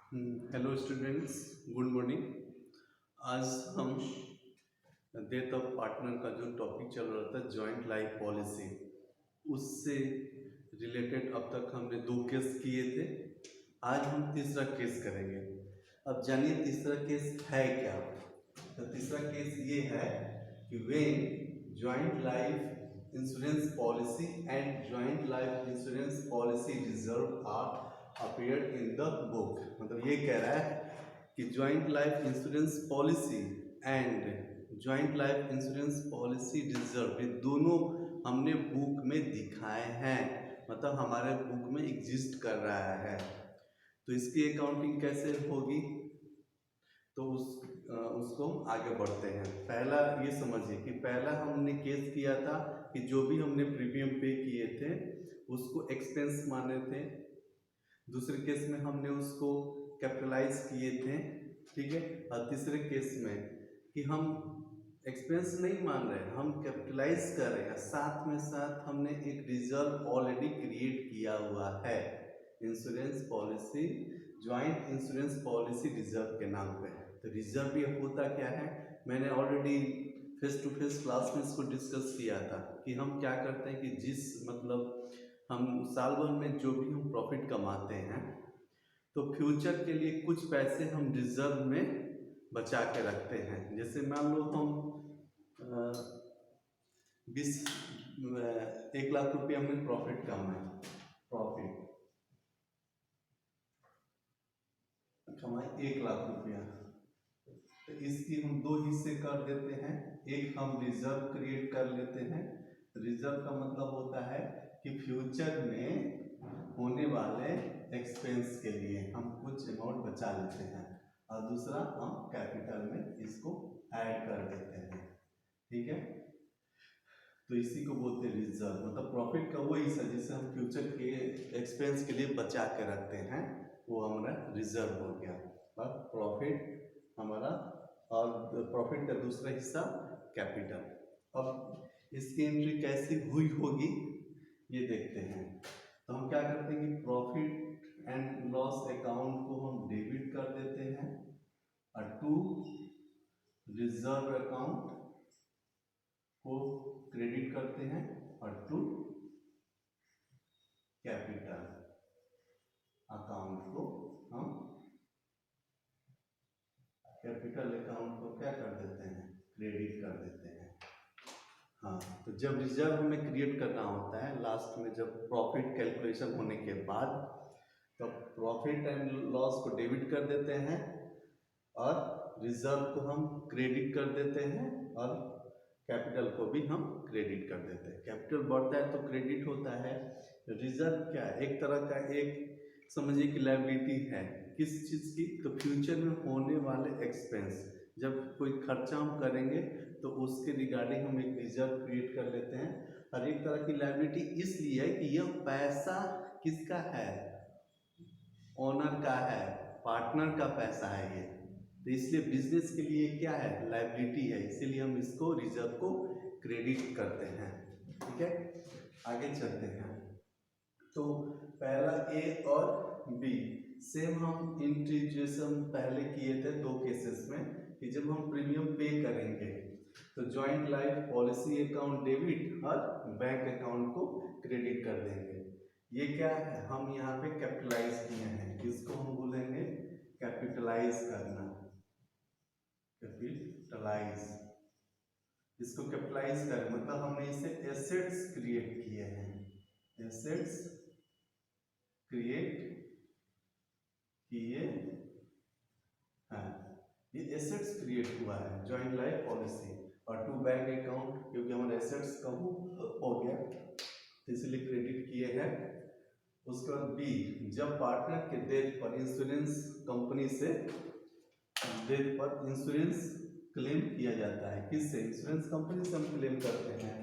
Hello students, good morning. आज हम death of partner का जो टॉपिक चल रहा था जॉइंट लाइफ पॉलिसी, उससे रिलेटेड अब तक हमने 2 केस किए थे। आज हम तीसरा केस करेंगे। अब जानिए तीसरा केस है क्या। तो तीसरा केस ये है कि when joint life insurance policy and joint life insurance policy reserve are appeared in the book. मतलब ये कह रहा है कि joint life insurance policy and joint life insurance policy reserve, ये दोनों हमने बुक में दिखाए हैं, मतलब हमारे बुक में एग्जिस्ट कर रहा है। तो इसकी अकाउंटिंग कैसे होगी, तो उसको हम आगे बढ़ते हैं। पहला ये समझिए कि पहला हमने केस किया था कि जो भी हमने प्रीमियम पे किए थे उसको एक्सपेंस माने थे। दूसरे केस में हमने उसको कैपिटलाइज किए थे, ठीक है। और तीसरे केस में कि हम एक्सपेंस नहीं मान रहे, हम कैपिटलाइज कर रहे हैं, साथ में साथ हमने एक रिजर्व ऑलरेडी क्रिएट किया हुआ है insurance policy, joint insurance policy reserve के नाम पे। तो रिजर्व ये होता क्या है, मैंने already face to face class में इसको डिस्कस किया था कि हम क्या करते हैं कि जिस मतलब हम साल भर में जो भी हम प्रॉफिट कमाते हैं तो फ्यूचर के लिए कुछ पैसे हम रिजर्व में बचा के रखते हैं। जैसे मान लो हम 1 लाख रुपये हमने प्रॉफिट कमाए 1 लाख रुपया, तो इसकी हम 2 हिस्से कर देते हैं। एक हम रिजर्व क्रिएट कर लेते हैं। रिजर्व का मतलब होता है कि फ्यूचर में होने वाले एक्सपेंस के लिए हम कुछ अमाउंट बचा लेते हैं, और दूसरा हम कैपिटल में इसको ऐड कर देते हैं, ठीक है। तो इसी को बोलते हैं रिजर्व, मतलब प्रॉफिट का वो हिस्सा जिसे हम फ्यूचर के एक्सपेंस के लिए बचा के रखते हैं, वो हमारा रिजर्व हो गया। और प्रॉफिट हमारा, और प्रॉफिट का दूसरा हिस्सा कैपिटल। अब इसकी एंट्री कैसी हुई होगी ये देखते हैं। तो हम क्या करते हैं कि प्रॉफिट एंड लॉस अकाउंट को हम डेबिट कर देते हैं, और टू रिजर्व अकाउंट को क्रेडिट करते हैं, और टू कैपिटल अकाउंट को हम कैपिटल अकाउंट को क्या कर देते हैं, क्रेडिट कर देते हैं। हाँ, तो जब रिजर्व हमें क्रिएट करना होता है लास्ट में, जब प्रॉफिट कैलकुलेशन होने के बाद, तो प्रॉफिट एंड लॉस को डेबिट कर देते हैं और रिजर्व को हम क्रेडिट कर देते हैं, और कैपिटल को भी हम क्रेडिट कर देते हैं। कैपिटल बढ़ता है तो क्रेडिट होता है। रिजर्व क्या है, एक तरह का एक समझिए कि लायबिलिटी है। किस चीज़ की, तो फ्यूचर में होने वाले एक्सपेंस, जब कोई खर्चा हम करेंगे तो उसके रिगार्डिंग हम एक रिजर्व क्रिएट कर लेते हैं। और एक तरह की लायबिलिटी इसलिए है कि यह पैसा किसका है, ओनर का है, पार्टनर का पैसा है ये, तो इसलिए बिजनेस के लिए क्या है, लायबिलिटी है, इसीलिए हम इसको रिजर्व को क्रेडिट करते हैं, ठीक है। आगे चलते हैं। तो पहला ए और बी सेम हम एंट्री जैसे हम पहले किए थे 2 केसेस में, कि जब हम प्रीमियम पे करेंगे तो joint life policy account debit और बैंक अकाउंट को क्रेडिट कर देंगे। ये क्या है, हम यहाँ पे कैपिटलाइज किए हैं, इसको हम बोलेंगे कैपिटलाइज करना, कैपिटलाइज। इसको कैपिटलाइज कर मतलब हमने इसे एसेट्स क्रिएट किए हैं, एसेट्स क्रिएट किए हैं, ये एसेट्स क्रिएट हुआ है जॉइंट लाइफ पॉलिसी। और टू बैंक अकाउंट, क्योंकि हमारे एसेट्स कम हो गया इसलिए क्रेडिट किए हैं। उसके बाद बी, जब पार्टनर के डेथ पर इंश्योरेंस कंपनी से डेथ पर इंश्योरेंस क्लेम किया जाता है, किससे, इंश्योरेंस कंपनी से हम क्लेम करते हैं,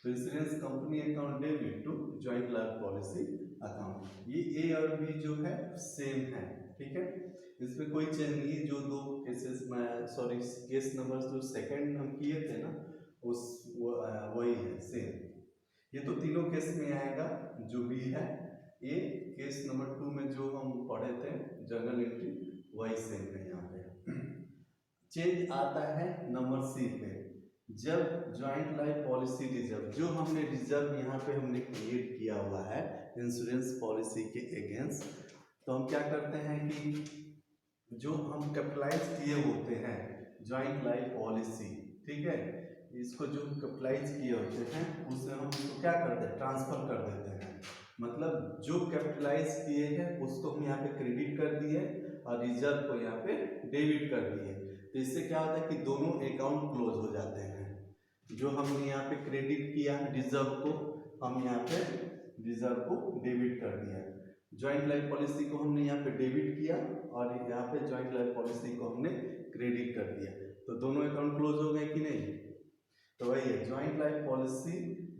तो insurance company account debit to joint life policy account. ये ए और बी जो है सेम है, ठीक है, इसमें कोई चेंज नहीं है। जो 2 केसेस में, सॉरी केस नंबर जो सेकंड हम किए थे ना, उस वही है सेम। ये तो तीनों केस में आएगा जो भी है। ए केस नंबर 2 में जो हम पढ़े थे जनरल एंट्री, वही सेम है यहाँ पे। चेंज आता है नंबर सी पे, जब ज्वाइंट लाइफ पॉलिसी रिजर्व, जो हमने रिजर्व यहाँ पे हमने क्रिएट किया हुआ है इंश्योरेंस पॉलिसी के अगेंस्ट, तो हम क्या करते हैं कि जो हम कैपिटलाइज किए होते हैं ज्वाइंट लाइफ पॉलिसी, ठीक है, इसको जो कैपिटलाइज किए होते हैं उसमें हम इसको क्या करते हैं, ट्रांसफर कर देते हैं। मतलब जो कैपिटलाइज किए हैं उसको हम यहाँ पे क्रेडिट कर दिए और रिजर्व को यहाँ पे डेबिट कर दिए। तो इससे क्या होता है कि दोनों अकाउंट क्लोज हो जाते हैं। जो हमने यहाँ पे क्रेडिट किया रिजर्व को, हम यहाँ पे रिजर्व को डेबिट कर दिया। ज्वाइंट लाइफ पॉलिसी को हमने यहाँ पे डेबिट किया और यहाँ पे ज्वाइंट लाइफ पॉलिसी को हमने क्रेडिट कर दिया, तो दोनों अकाउंट क्लोज हो गए कि नहीं। तो वही है, ज्वाइंट लाइफ पॉलिसी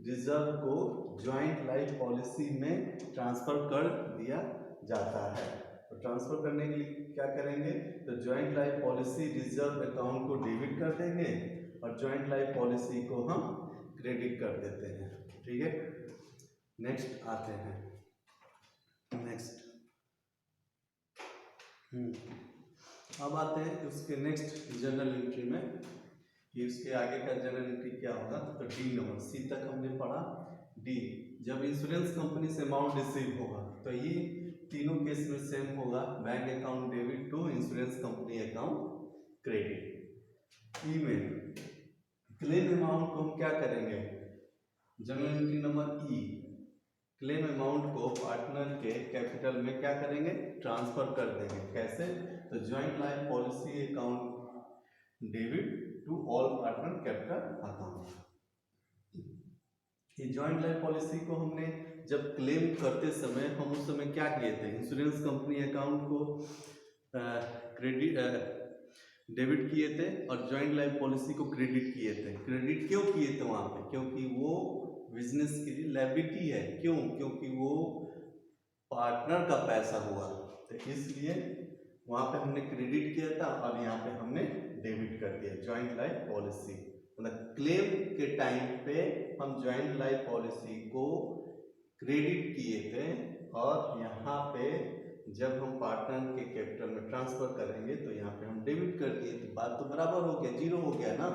रिजर्व को ज्वाइंट लाइफ पॉलिसी में ट्रांसफर कर दिया जाता है। तो ट्रांसफर करने के लिए क्या करेंगे, तो joint life policy reserve account को डेबिट कर देंगे और ज्वाइंट लाइफ पॉलिसी को हम क्रेडिट कर देते हैं। ठीक है, नेक्स्ट आते हैं। नेक्स्ट अब आते हैं उसके नेक्स्ट जनरल एंट्री में कि उसके आगे का जनरल एंट्री क्या होगा। तो डी नंबर, सी तक हमने पढ़ा। डी, जब इंश्योरेंस कंपनी से अमाउंट रिसीव होगा, तो ये तीनों केस में सेम होगा, bank account debit to insurance company account credit. E में क्लेम अमाउंट को हम क्या करेंगे, journal entry number E, claim amount को पार्टनर के कैपिटल में क्या करेंगे, ट्रांसफर कर देंगे। कैसे, तो joint life policy account debit to all partner capital account. ये ज्वाइंट लाइफ पॉलिसी को हमने जब क्लेम करते समय हम उस समय क्या किए थे, इंश्योरेंस कंपनी अकाउंट को क्रेडिट डेबिट किए थे और ज्वाइंट लाइफ पॉलिसी को क्रेडिट किए थे। क्रेडिट क्यों किए थे वहां पे, क्योंकि वो बिजनेस के लिए लायबिलिटी है। क्यों, क्योंकि वो पार्टनर का पैसा हुआ, तो इसलिए वहां पे हमने क्रेडिट किया था और यहाँ पे हमने डेबिट कर दिया। ज्वाइंट लाइफ पॉलिसी मतलब क्लेम के टाइम पे हम ज्वाइंट लाइफ पॉलिसी को क्रेडिट किए थे और यहाँ पे जब हम पार्टनर के कैपिटल में ट्रांसफर करेंगे तो यहाँ पे हम डेबिट कर दिए। तो बात तो बराबर हो गया, जीरो हो गया ना,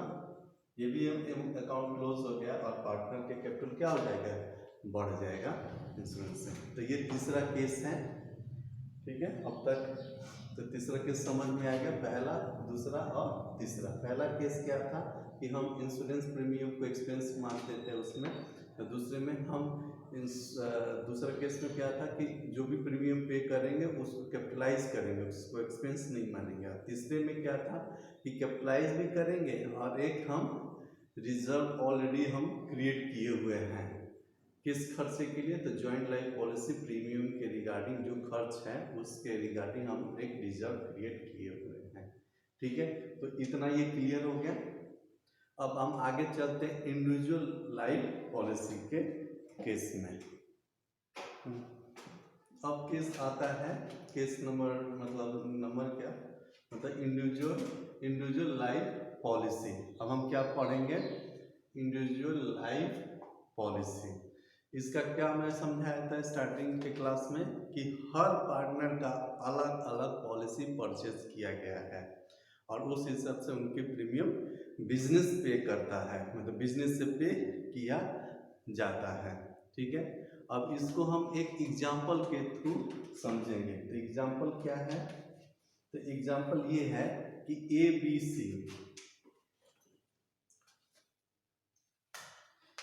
ये भी अकाउंट क्लोज हो गया और पार्टनर के कैपिटल क्या हो जाएगा, बढ़ जाएगा इंश्योरेंस से। तो ये तीसरा केस है। ठीक है, अब तक तो तीसरा केस समझ में आ गया, पहला, दूसरा और तीसरा। पहला केस क्या था कि हम इंश्योरेंस प्रीमियम को एक्सपेंस मानते थे उसमें, तो दूसरे में हम दूसरा केस में क्या था कि जो भी प्रीमियम पे करेंगे उसको कैपिटलाइज करेंगे, उसको एक्सपेंस नहीं मानेंगे। और तीसरे में क्या था कि कैपिटलाइज भी करेंगे और एक हम रिजर्व ऑलरेडी हम क्रिएट किए हुए हैं। किस खर्चे के लिए, तो ज्वाइंट लाइफ पॉलिसी प्रीमियम के रिगार्डिंग जो खर्च है उसके रिगार्डिंग हम एक रिजर्व क्रिएट किए हुए हैं। ठीक है, तो इतना ये क्लियर हो गया। अब हम आगे चलते हैं इंडिविजुअल लाइफ पॉलिसी के केस में। अब केस आता है, केस नंबर मतलब नंबर क्या, मतलब इंडिविजुअल लाइफ पॉलिसी। अब हम क्या पढ़ेंगे, इंडिविजुअल लाइफ पॉलिसी। इसका क्या मैं समझाया था स्टार्टिंग के क्लास में कि हर पार्टनर का अलग अलग पॉलिसी परचेज किया गया है और उस हिसाब से उनके प्रीमियम बिजनेस पे करता है, मतलब बिजनेस से पे किया जाता है। ठीक है, अब इसको हम एक एग्जाम्पल के थ्रू समझेंगे। तो एग्जाम्पल क्या है, तो एग्जाम्पल ये है कि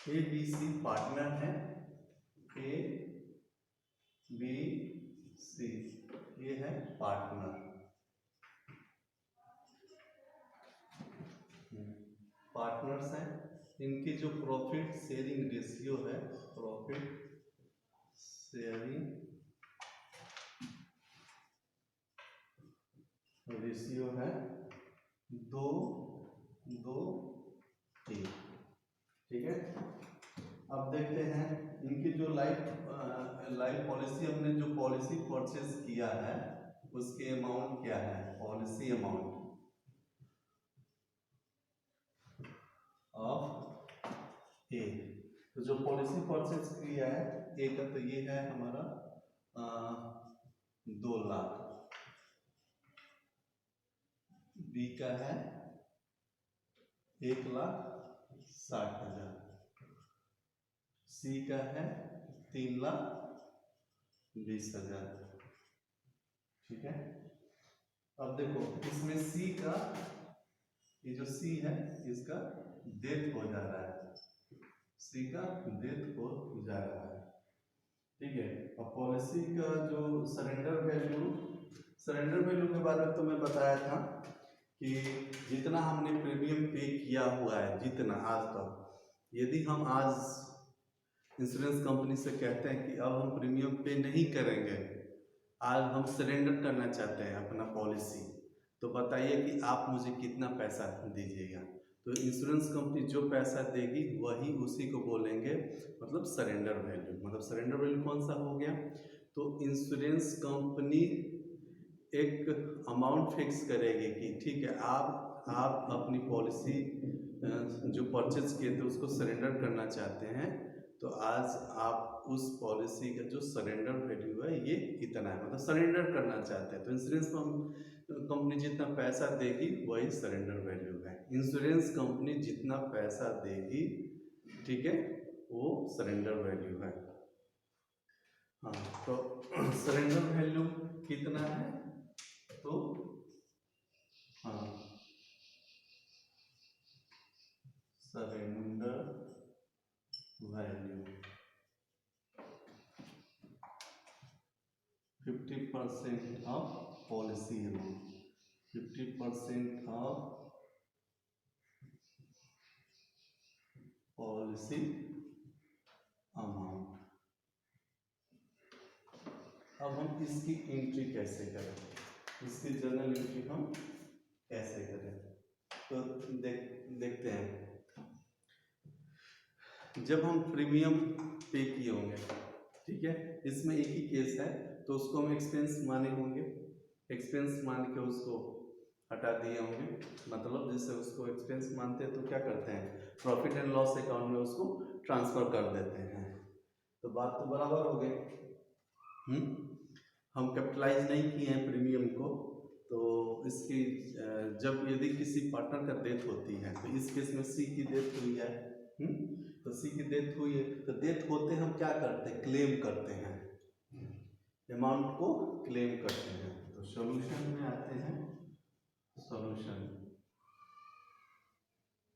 ABC पार्टनर है, ABC ये है पार्टनर। पार्टनर्स हैं, इनकी जो प्रॉफिट शेयरिंग रेशियो है, प्रॉफिट शेयरिंग रेशियो है 2:3। ठीक है, अब देखते हैं इनकी जो लाइफ पॉलिसी, हमने जो पॉलिसी परचेज किया है उसके अमाउंट क्या है, पॉलिसी अमाउंट ऑफ ए। तो जो पॉलिसी परचेज किया है ए का, तो ये है हमारा 2 लाख। बी का है 1,60,000, सी का है 3,20,000। ठीक है, अब देखो इसमें सी का, ये जो सी है इसका डेथ हो जा रहा है, सी का डेथ हो जा रहा है। ठीक है, अब पॉलिसी का जो सरेंडर वैल्यू के बारे में तो मैं बताया था कि जितना हमने प्रीमियम पे किया हुआ है, जितना आज तक, यदि हम आज इंश्योरेंस कंपनी से कहते हैं कि अब हम प्रीमियम पे नहीं करेंगे, आज हम सरेंडर करना चाहते हैं अपना पॉलिसी, तो बताइए कि आप मुझे कितना पैसा दीजिएगा। तो इंश्योरेंस कंपनी जो पैसा देगी वही उसी को बोलेंगे मतलब सरेंडर वैल्यू। मतलब सरेंडर वैल्यू कौन सा हो गया, तो इंश्योरेंस कंपनी एक अमाउंट फिक्स करेगी कि ठीक है, आप अपनी पॉलिसी जो परचेज किए थे उसको सरेंडर करना चाहते हैं, तो आज आप उस पॉलिसी का जो सरेंडर वैल्यू है ये इतना है, मतलब सरेंडर करना चाहते हैं, तो इंश्योरेंस कंपनी जितना पैसा देगी वही सरेंडर वैल्यू है। इंश्योरेंस कंपनी जितना पैसा देगी, ठीक है, वो सरेंडर वैल्यू है। हाँ, तो सरेंडर वैल्यू कितना है, तो हाँ, surrender value 50% of policy amount, 50% of policy amount. अब हम इसकी एंट्री कैसे करें, इसकी जर्नल एंट्री हम कैसे करें, तो देखते हैं। जब हम प्रीमियम पे किए होंगे, ठीक है, इसमें एक ही केस है, तो उसको हम एक्सपेंस माने होंगे, एक्सपेंस मान के उसको हटा दिए होंगे, मतलब जैसे उसको एक्सपेंस मानते हैं तो क्या करते हैं, प्रॉफिट एंड लॉस अकाउंट में उसको ट्रांसफर कर देते हैं, तो बात तो बराबर हो गई। हम कैपिटलाइज नहीं किए हैं प्रीमियम को, तो इसकी जब यदि किसी पार्टनर का डेथ होती है, तो इस केस में सी की डेथ हुई है, तो सी की डेथ हुई है, तो डेथ होते हम क्या करते हैं, क्लेम करते हैं, अमाउंट को क्लेम करते हैं। तो सॉल्यूशन में आते हैं, सॉल्यूशन।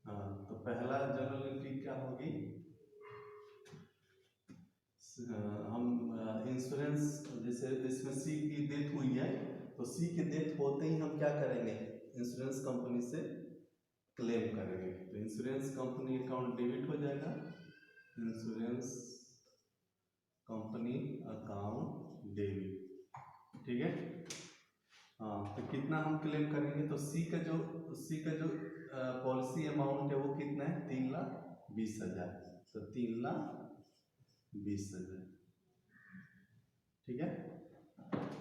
हाँ, तो पहला जनरल एंट्री क्या होगी, हम इंश्योरेंस, जैसे इसमें सी की डेथ हुई है, तो सी की डेथ होते ही हम क्या करेंगे, इंश्योरेंस कंपनी से क्लेम करेंगे, तो इंश्योरेंस कंपनी अकाउंट डेबिट हो जाएगा, इंश्योरेंस कंपनी अकाउंट डेबिट। ठीक है, हाँ, तो कितना हम क्लेम करेंगे, तो सी का जो पॉलिसी अमाउंट है वो कितना है, 3,20,000, तो 3,20,000। ठीक है,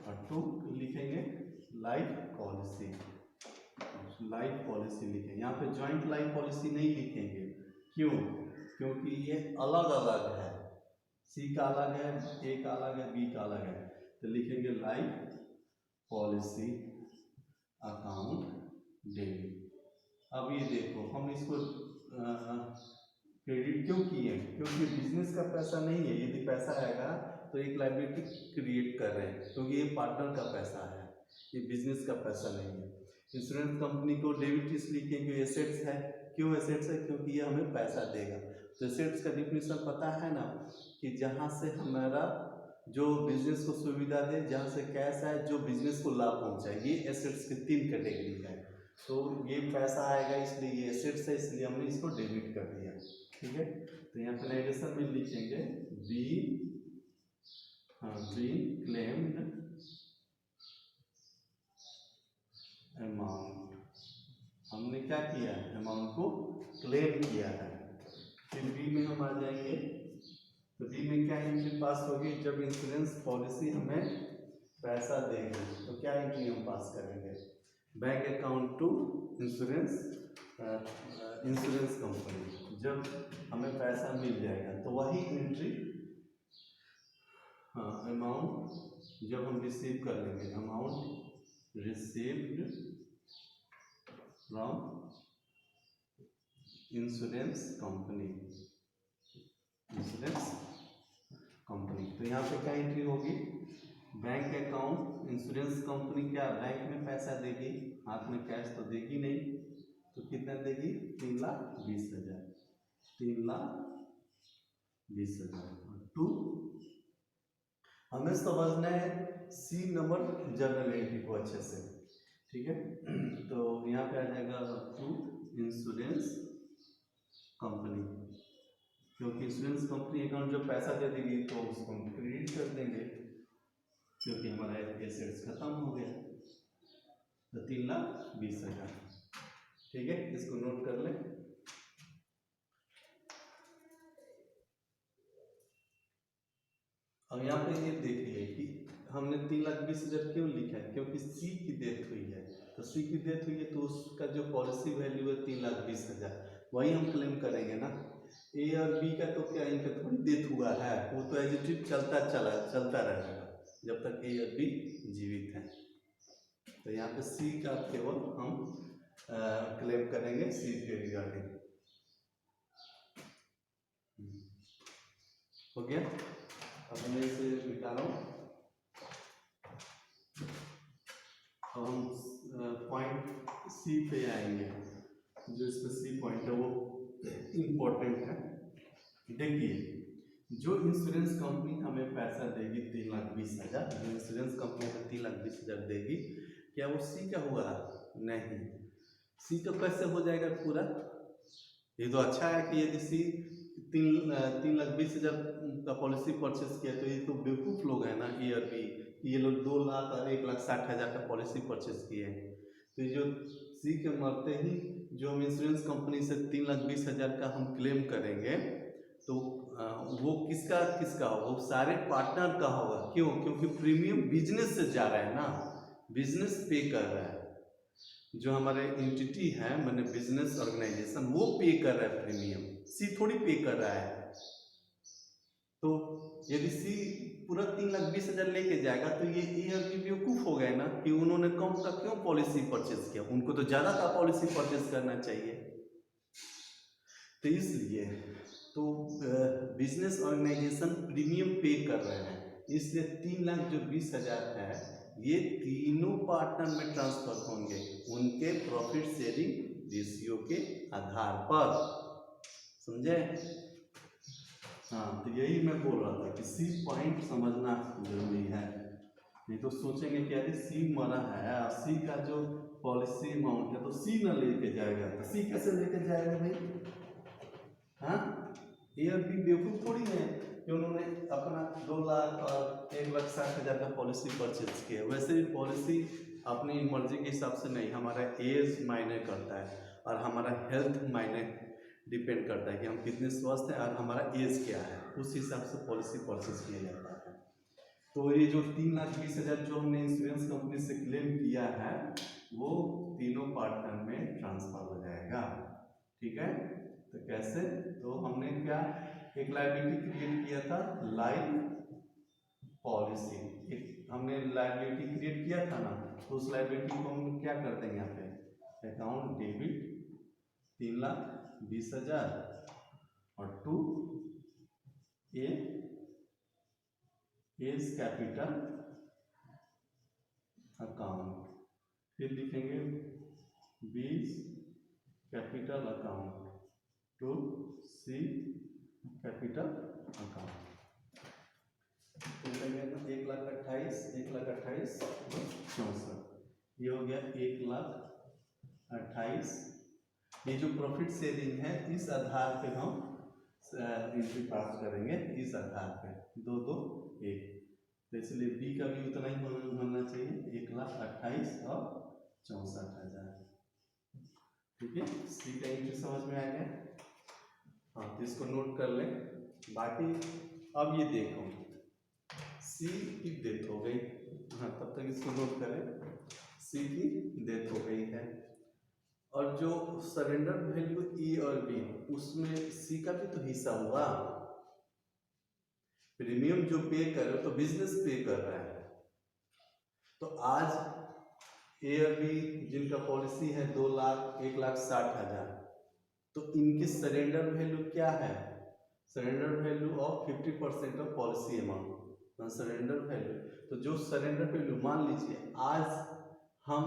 और 2 लिखेंगे लाइफ पॉलिसी, लाइफ पॉलिसी लिखेंगे, यहाँ पे जॉइंट लाइफ पॉलिसी नहीं लिखेंगे, क्यों, क्योंकि ये अलग अलग है, सी का अलग है, ए का अलग है, बी का अलग है, तो लिखेंगे लाइफ पॉलिसी अकाउंट डेबिट। अब ये देखो हम इसको क्रेडिट क्यों किए, क्योंकि बिजनेस का पैसा नहीं है, यदि पैसा आएगा तो एक लायबिलिटी क्रिएट कर रहे हैं, क्योंकि ये पार्टनर का पैसा है, ये बिजनेस का पैसा नहीं है। इंश्योरेंस कंपनी को डेबिट इसलिए क्योंकि एसेट्स है, क्यों एसेट्स है, क्योंकि ये हमें पैसा देगा। तो एसेट्स का डिफिनेशन पता है ना, कि जहाँ से हमारा जो बिजनेस को सुविधा दे, जहाँ से कैश आए, जो बिजनेस को लाभ पहुँचाए, ये एसेट्स की 3 कैटेगरी है। तो ये पैसा आएगा इसलिए ये एसेट्स है, इसलिए हमने इसको डेबिट कर दिया। ठीक है, तो यहाँ पे एडिशन में लिखेंगे बीन क्लेम्ड अमाउंट, हमने क्या किया है, अमाउंट को क्लेम किया है। फिर बी में हम आ जाएंगे, तो बी में क्या एंट्री पास होगी, जब इंश्योरेंस पॉलिसी हमें पैसा देगी तो क्या एंट्री हम पास करेंगे, bank account to insurance company, जब हमें पैसा मिल जाएगा तो वही एंट्री, हाँ, अमाउंट जब हम रिसीव कर लेंगे, amount received from insurance company, insurance company. तो यहाँ पे क्या एंट्री होगी, बैंक अकाउंट, इंश्योरेंस कंपनी क्या बैंक में पैसा देगी, हाथ में कैश तो देगी नहीं, तो कितना देगी, 3,20,000, 3,20,000। टू हमें समझना है सी नंबर जर्नल एंट्री को अच्छे से, ठीक है। तो यहाँ पे आ जाएगा टू इंश्योरेंस कंपनी, क्योंकि इंश्योरेंस कंपनी अकाउंट जो पैसा दे देगी तो उसको हम क्रेडिट कर देंगे, क्योंकि हमारा एसेट्स खत्म हो गया। तो 3,20,000, ठीक है, इसको नोट कर लें। अब यहाँ पे ये देखिए कि हमने 3,20,000 क्यों लिखा है, क्योंकि सी की डेथ हुई है। तो सी की डेथ हुई है तो उसका जो पॉलिसी वैल्यू है 3,20,000, वही हम क्लेम करेंगे ना। ए और बी का तो क्या, इनका थोड़ी डेथ हुआ है, वो तो एज इट इज चलता रहेगा जब तक ए और बी जीवित हैं। तो यहाँ पे सी का केवल हम क्लेम करेंगे सी के रिगार्डिंग। हो गया, अब मैं इसे मिटा रहा हूँ। अब हम पॉइंट सी पे आएंगे, जो इसमें सी पॉइंट है वो इम्पोर्टेंट है। देखिए, जो इंश्योरेंस कंपनी हमें पैसा देगी 3,20,000, जो इंश्योरेंस कंपनी हमें 3,20,000 देगी, क्या वो सी का हुआ, नहीं। सी तो कैसे हो जाएगा पूरा, ये तो अच्छा है कि यदि सी 3,20,000 का पॉलिसी परचेस किया तो ये तो बेवकूफ़ लोग हैं ना, ए और बी, ये लोग 2,00,000 और 1,60,000 का पॉलिसी परचेस किए हैं। तो ये जो सी के मरते ही जो हम इंश्योरेंस कंपनी से 3,20,000 का हम क्लेम करेंगे, तो वो किसका किसका होगा, वो सारे पार्टनर का होगा। क्यों, क्योंकि प्रीमियम बिजनेस से जा रहा है ना, बिजनेस पे कर रहा है, जो हमारे एंटिटी है मैंने बिजनेस ऑर्गेनाइजेशन, वो पे कर रहा है प्रीमियम, सी थोड़ी पे कर रहा है। तो यदि सी पूरा 3,20,000 लेके जाएगा तो ये ए और बी बेवकूफ हो गए ना, कि उन्होंने कम का क्यों पॉलिसी परचेज किया, उनको तो ज्यादा का पॉलिसी परचेज करना चाहिए। तो इसलिए तो बिजनेस ऑर्गेनाइजेशन प्रीमियम पे कर रहे हैं, इसलिए 3,20,000 है, ये तीनों पार्टनर में ट्रांसफर होंगे उनके प्रॉफिट शेयरिंग रेशियो के आधार पर, समझे। हाँ, तो यही मैं बोल रहा था कि सी पॉइंट समझना जरूरी है, नहीं तो सोचेंगे कि यदि सी मरा है और सी का जो पॉलिसी अमाउंट है तो सी न लेके जाएगा, तो सी कैसे लेके जाएगा भाई। हाँ, ए और बी बेवकूफ थोड़ी है कि उन्होंने अपना 2,00,000 और 1,60,000 का पॉलिसी परचेज किया। वैसे भी पॉलिसी अपनी मर्जी के हिसाब से नहीं, हमारा एज मायने करता है और हमारा हेल्थ मायने डिपेंड करता है कि हम कितने स्वस्थ हैं और हमारा एज क्या है, उस हिसाब से पॉलिसी परचेज किया जाता है। तो ये जो 3,20,000 जो हमने इंश्योरेंस कंपनी से क्लेम किया है वो तीनों पार्टनर में ट्रांसफर हो जाएगा, ठीक है। तो कैसे, तो हमने क्या एक लायबिलिटी क्रिएट किया था, लाइफ पॉलिसी, एक हमने लायबिलिटी क्रिएट किया था ना, तो उस लायबिलिटी को हम क्या कर देंगे यहाँ पे, अकाउंट डेबिट 3,20,000 और टू एज कैपिटल अकाउंट, फिर लिखेंगे 20 capital account to C capital account. तो 1,28,64, ये हो गया 1,28,000। ये जो प्रॉफिट शेयरिंग है इस आधार पे हम एंट्री पास करेंगे, इस आधार पे 2,2,1, तो इसलिए बी का भी उतना ही होना चाहिए, 1,28,64,000, ठीक है। सी का एंट्री समझ में आ गया, हाँ, तो इसको नोट कर लें। बाकी अब ये देखो सी की डेथ हो गई, हाँ, तब तक इसको नोट करें, सी की डेथ हो गई है, और जो सरेंडर वैल्यू ई और बी उसमें सी का भी तो हिस्सा हुआ, प्रीमियम जो पे कर रहे हो तो बिजनेस पे कर रहा है, तो आज ए और बी जिनका पॉलिसी है 2,00,000 1,60,000, तो इनकी सरेंडर वैल्यू क्या है? Surrender value of 50% of policy amount, surrender value. तो जो सरेंडर वैल्यू, मान लीजिए आज हम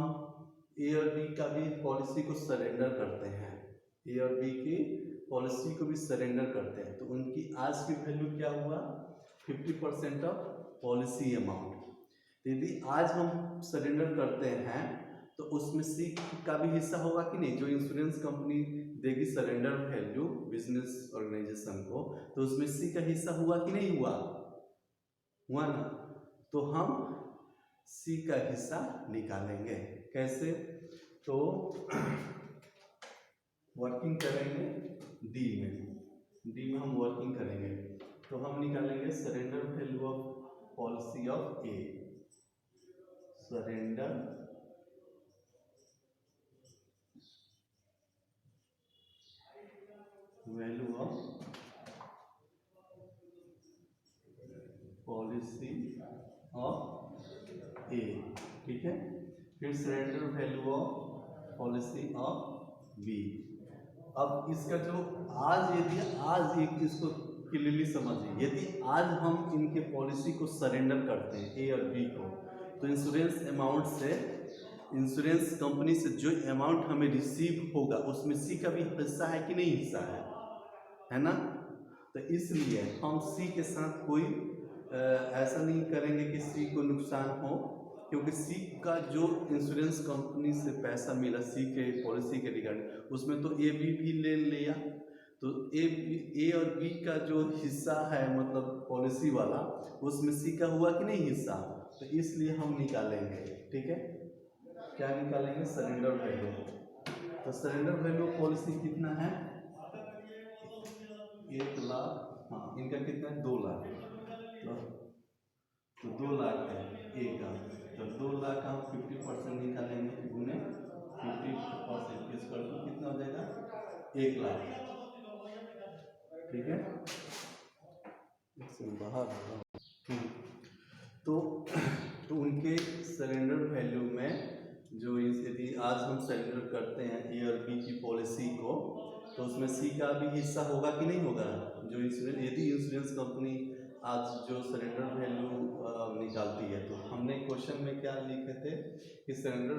ए और बी का भी पॉलिसी को सरेंडर करते हैं, ए और बी की पॉलिसी को भी सरेंडर करते हैं, तो उनकी आज की वैल्यू क्या हुआ? 50% ऑफ पॉलिसी अमाउंट। यदि आज हम सरेंडर करते हैं तो उसमें सी का भी हिस्सा होगा कि नहीं? जो इंश्योरेंस कंपनी देगी सरेंडर वैल्यू बिजनेस ऑर्गेनाइजेशन को, तो उसमें सी का हिस्सा हुआ कि नहीं हुआ? हुआ ना। तो हम सी का हिस्सा निकालेंगे। कैसे? तो वर्किंग करेंगे डी में हम वर्किंग करेंगे, तो हम निकालेंगे surrender value of policy of A, surrender value of policy of A, ठीक है। फिर surrender value of policy of B. अब इसका जो आज एक इसको क्लियरली समझिए, यदि आज हम इनके पॉलिसी को सरेंडर करते हैं ए और बी को, तो इंश्योरेंस अमाउंट से, इंश्योरेंस कंपनी से जो अमाउंट हमें रिसीव होगा उसमें सी का भी हिस्सा है कि नहीं हिस्सा है ना। तो इसलिए हम सी के साथ कोई ऐसा नहीं करेंगे कि सी को नुकसान हो, क्योंकि सी का जो इंश्योरेंस कंपनी से पैसा मिला सी के पॉलिसी के रिगार्डिंग, उसमें तो ए बी भी ले लिया, तो ए और बी का जो हिस्सा है मतलब पॉलिसी वाला, उसमें सी का हुआ कि नहीं हिस्सा, तो इसलिए हम निकालेंगे। ठीक है, क्या निकालेंगे? Surrender value. तो सरेंडर वैल्यू पॉलिसी कितना है? 1,00,000, हाँ इनका कितना है? 2,00,000, तो 2,00,000 है ए का, तो 2,00,000 का हम 50% निकालेंगे, गुने 50% इसका तो कितना हो जाएगा? 1,00,000। ठीक है, बाहर तो उनके सरेंडर वैल्यू में जो यदि आज हम सरेंडर करते हैं ए और बी की पॉलिसी को, तो उसमें सी का भी हिस्सा होगा कि नहीं होगा? जो इंश्योरेंस, यदि इंश्योरेंस कंपनी आज जो सरेंडर वैल्यू निकालती है, तो हमने क्वेश्चन में क्या लिखे थे कि surrender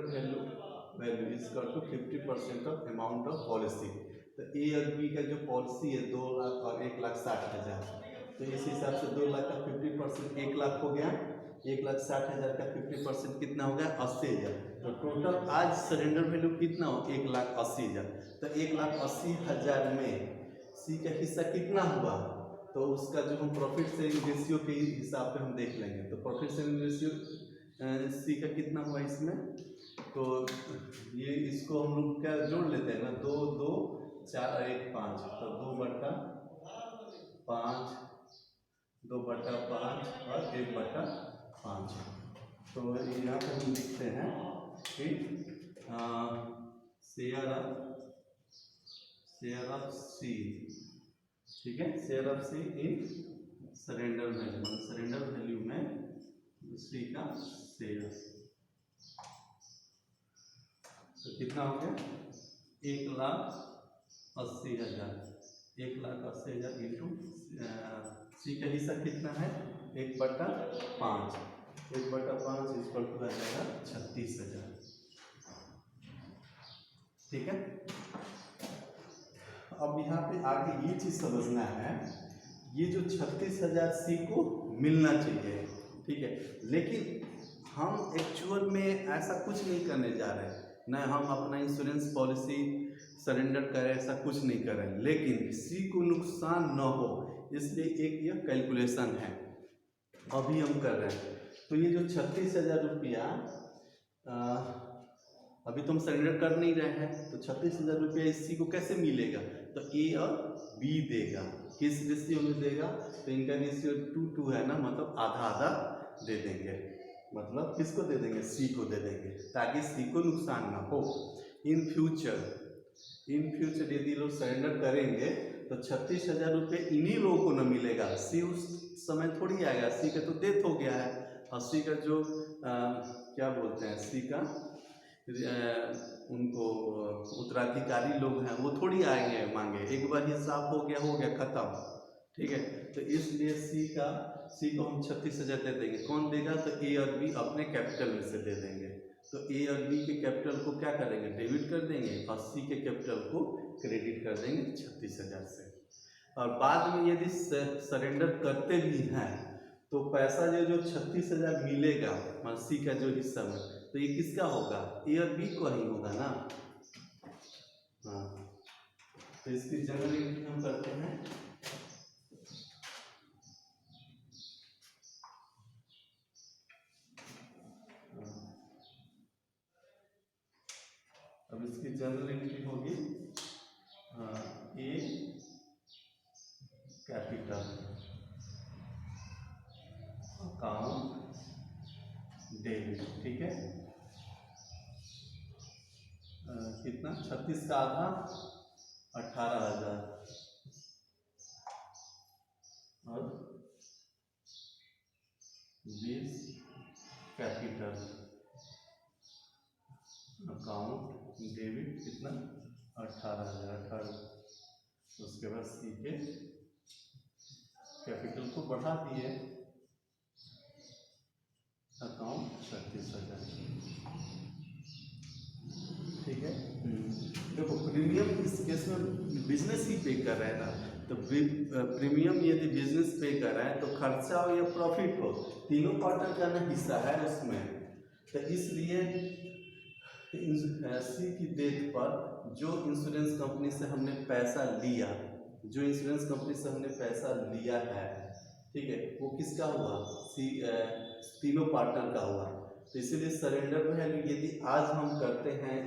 value is equal to 50% of amount of policy. तो ए और बी का जो पॉलिसी है 2,00,000 और 1,60,000, तो इस हिसाब से 2,00,000 का 50% 1,00,000 हो गया, 1,60,000 का 50% कितना हो गया? 80,000। तो टोटल आज सरेंडर वैल्यू कितना हो? 1,80,000। तो 1,80,000 में सी का हिस्सा कितना हुआ? तो उसका जो हम प्रॉफिट शेयरिंग रेशियो के हिसाब पे हम देख लेंगे, तो प्रॉफिट शेयरिंग रेशियो सी का कितना हुआ इसमें? तो ये इसको हम लोग क्या जोड़ लेते हैं ना, 2 2 4 1 5, तो 2/5, 2/5 और 1/5। तो यहाँ पे हम लिखते हैं कि शेयर ऑफ सी, ठीक है, share of C in surrender value, surrender value में सी का शेयर, तो कितना हो गया? 1,80,000, 1,80,000 इंटू सी का हिस्सा कितना है? 1/5, 1/5 इक्वल टू आ जाएगा 36,000। ठीक है, अब यहाँ पे आगे ये चीज समझना है, ये जो 36,000 सी को मिलना चाहिए, ठीक है, लेकिन हम एक्चुअल में ऐसा कुछ नहीं करने जा रहे हैं, न हम अपना इंश्योरेंस पॉलिसी सरेंडर करें, ऐसा कुछ नहीं करें, लेकिन सी को नुकसान न हो इसलिए एक ये कैलकुलेशन है अभी हम कर रहे हैं। तो ये जो 36,000 रुपया अभी तो हम सरेंडर कर नहीं रहे हैं, तो 36,000 रुपया इस सी को कैसे मिलेगा? तो ए और बी देगा, किस रेशियो में देगा? तो इनका रेशियो 2:2 है ना, मतलब आधा आधा दे देंगे, मतलब किसको दे देंगे? सी को दे देंगे, ताकि सी को नुकसान ना हो। इन फ्यूचर यदि लोग सरेंडर करेंगे तो 36,000 रुपये इन्हीं लोगों को न मिलेगा, सी उस समय थोड़ी आएगा, सी का तो डेथ हो गया है, और सी का जो क्या बोलते हैं, सी का उनको उत्तराधिकारी लोग हैं वो थोड़ी आएंगे मांगे, एक बार हिसाब हो गया खत्म। ठीक है, तो इसलिए सी को हम 36,000 दे देंगे। कौन देगा? तो ए और बी अपने कैपिटल में से दे देंगे। तो ए और बी के कैपिटल को क्या करेंगे? डेबिट कर देंगे, और सी के कैपिटल को क्रेडिट कर देंगे 36,000 से। और बाद में यदि सरेंडर करते भी हैं तो पैसा जो 36,000 मिलेगा सी का जो हिस्सा में, तो ये किसका होगा? ए और बी को ही होगा ना। हाँ, तो इसकी जनरल एंट्री हम करते हैं। अब इसकी जनरल एंट्री होगी ए कैपिटल अकाउंट डेबिट। ठीक है, कितना? 36 का आधा 18,000 और 20 कैपिटल अकाउंट डेबिट, कितना? 18,000। उसके बाद सी के कैपिटल को बढ़ा दिए, अकाउंट 36,000। ठीक है, देखो प्रीमियम इस केस में बिजनेस ही पे कर रहा है ना, तो प्रीमियम यदि बिजनेस पे कर रहा है तो खर्चा हो या प्रॉफिट हो, तीनों पार्टनर का ना हिस्सा है उसमें। तो इसलिए सी की डेथ पर जो इंश्योरेंस कंपनी से हमने पैसा लिया, है, ठीक है, वो किसका हुआ? तीनों पार्टनर का हुआ। तो इसीलिए सरेंडर वैल्यू यदि आज हम करते हैं